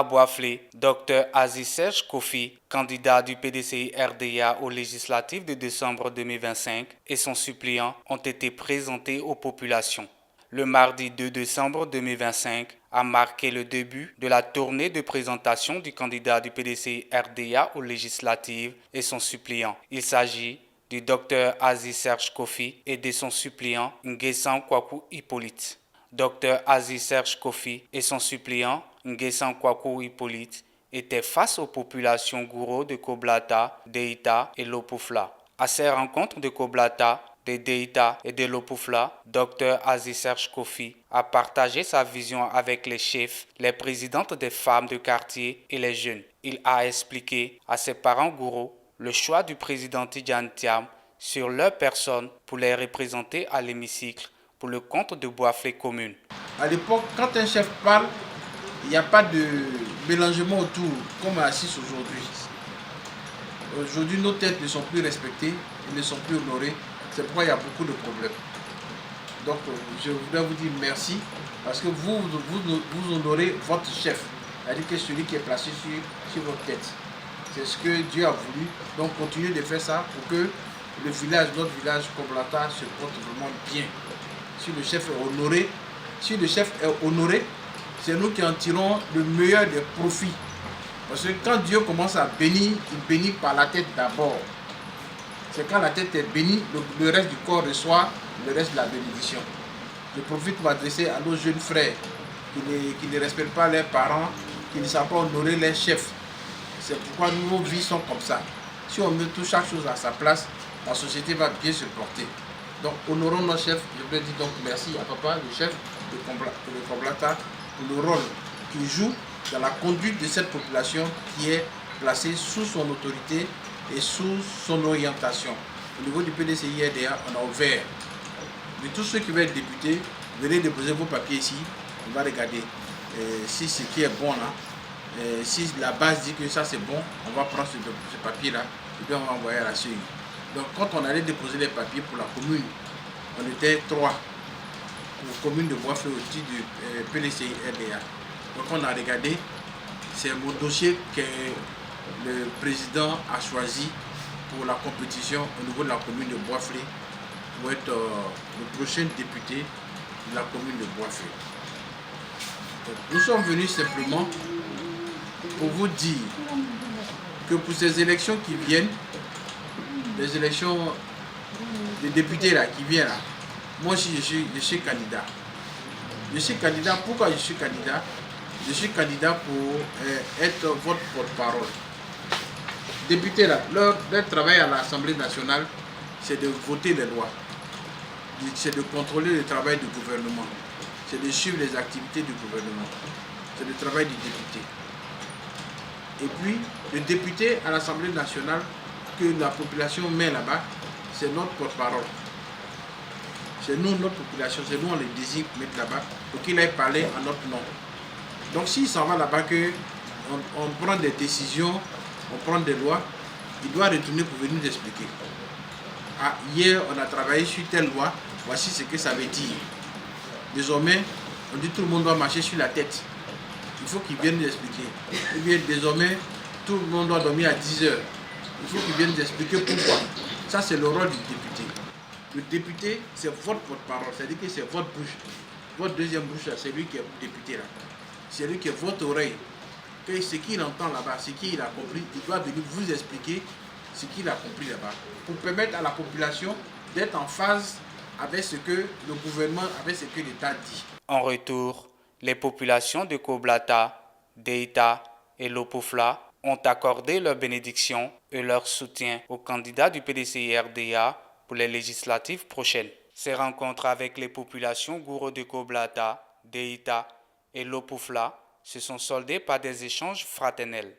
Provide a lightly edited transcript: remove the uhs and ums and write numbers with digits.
Boisflé, Dr Aziz Serge Kofi, candidat du PDCI-RDA aux législatives de décembre 2025, et son suppléant ont été présentés aux populations. Le mardi 2 décembre 2025 a marqué le début de la tournée de présentation du candidat du PDCI-RDA aux législatives et son suppléant. Il s'agit du Dr Aziz Serge Kofi et de son suppléant Nguessan Kwaku Hippolyte. Dr Aziz Serge Kofi et son suppléant Nguessan Kwaku Hippolyte étaient face aux populations Gouro de Koblata, Deïta et Lopufla. À ces rencontres de Koblata, de Deïta et de Lopufla, Dr Aziz Serge Kofi a partagé sa vision avec les chefs, les présidentes des femmes de quartier et les jeunes. Il a expliqué à ses parents Gouro le choix du président Tidjane Thiam sur leur personne pour les représenter à l'hémicycle pour le compte de Boisflé commune. À l'époque, quand un chef parle, il n'y a pas de mélangement autour, comme à Assis aujourd'hui. Aujourd'hui, nos têtes ne sont plus respectées, elles ne sont plus honorées. C'est pourquoi il y a beaucoup de problèmes. Donc, je voudrais vous dire merci, parce que vous honorez votre chef, c'est-à-dire que celui qui est placé sur votre tête. C'est ce que Dieu a voulu. Donc, continuez de faire ça pour que le village, notre village Koblata, se porte vraiment bien. Si le chef est honoré, c'est nous qui en tirons le meilleur des profits. Parce que quand Dieu commence à bénir, il bénit par la tête d'abord. C'est quand la tête est bénie, le reste du corps reçoit le reste de la bénédiction. Je profite pour m'adresser à nos jeunes frères qui ne respectent pas leurs parents, qui ne savent pas honorer leurs chefs. C'est pourquoi nos vies sont comme ça. Si on met tout chaque chose à sa place, la société va bien se porter. Donc honorons nos chefs. Je voudrais dire donc merci à papa, le chef de Koblata, pour le rôle qu'il joue dans la conduite de cette population qui est placée sous son autorité et sous son orientation. Au niveau du PDCI-RDA, on a ouvert. De tous ceux qui veulent être députés, venez déposer vos papiers ici. On va regarder si ce qui est bon là. Si la base dit que ça c'est bon, on va prendre ce papier-là et puis on va envoyer à la CEI. Donc quand on allait déposer les papiers pour la commune, on était 3 pour la commune de Boisflé au titre du PDCI-RDA. Donc on a regardé, c'est mon dossier que le président a choisi pour la compétition au niveau de la commune de Boisflé pour être le prochain député de la commune de Boisflé. Donc, nous sommes venus simplement pour vous dire que pour ces élections qui viennent, les élections des députés là, qui viennent là, moi aussi je suis candidat. Je suis candidat, pourquoi je suis candidat? Je suis candidat pour être votre porte-parole. Députés là, leur travail à l'Assemblée nationale, c'est de voter les lois. C'est de contrôler le travail du gouvernement. C'est de suivre les activités du gouvernement. C'est le travail du député. Et puis, le député à l'Assemblée nationale que la population met là-bas, c'est notre porte-parole. C'est nous, notre population, c'est nous, on les désigne pour mettre là-bas, pour qu'il aille parler en notre nom. Donc, s'il s'en va là-bas, on prend des décisions, on prend des lois, il doit retourner pour venir nous expliquer. Ah, hier, on a travaillé sur telle loi, voici ce que ça veut dire. Désormais, on dit que tout le monde doit marcher sur la tête. Il faut qu'il vienne nous expliquer. Et bien, désormais, tout le monde doit dormir à 10 heures. Il faut qu'il vienne nous expliquer pourquoi. Ça, c'est le rôle du député. Le député, c'est votre porte-parole, c'est-à-dire que c'est votre bouche. Votre deuxième bouche, c'est lui qui est député là. C'est lui qui est votre oreille. Que ce qu'il entend là-bas, ce qu'il a compris, il doit venir vous expliquer ce qu'il a compris là-bas. Pour permettre à la population d'être en phase avec ce que le gouvernement, avec ce que l'État dit. En retour, les populations de Koblata, Deïta et Lopufla ont accordé leur bénédiction et leur soutien aux candidats du PDCI-RDA pour les législatives prochaines. Ces rencontres avec les populations Gouro de Koblata, Deïta et Lopufla se sont soldées par des échanges fraternels.